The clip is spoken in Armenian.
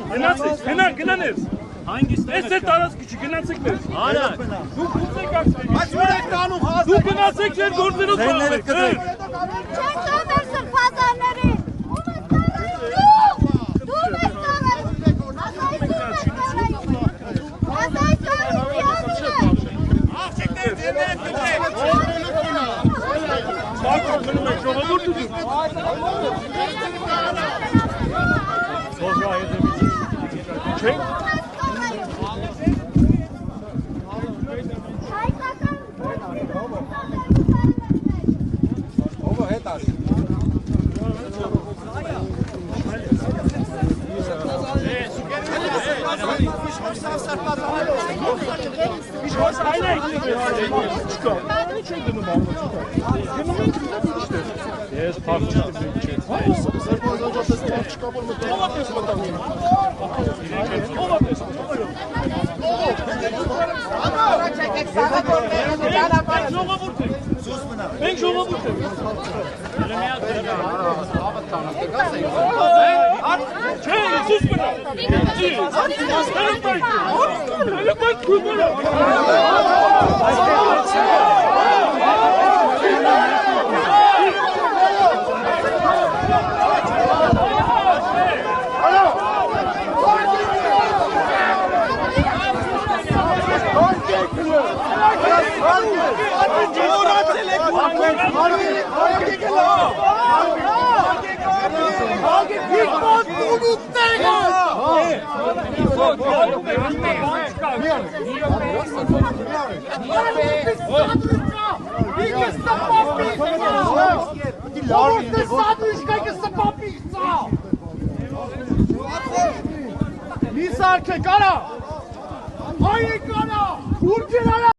Գնանես։ Այս է տարած քիչ գնացեք մեզ։ Արա։ Դուք ուսեք ակցեք։ Բայց ո՞ր եք տանում հազար։ Դուք գնացեք ձեր գործերով ծավալեք։ Չեք տաներ սրբազաններին։ Ես փախչում Մի սարքեք, արա! Հայ եք արա! Ուր գնարա!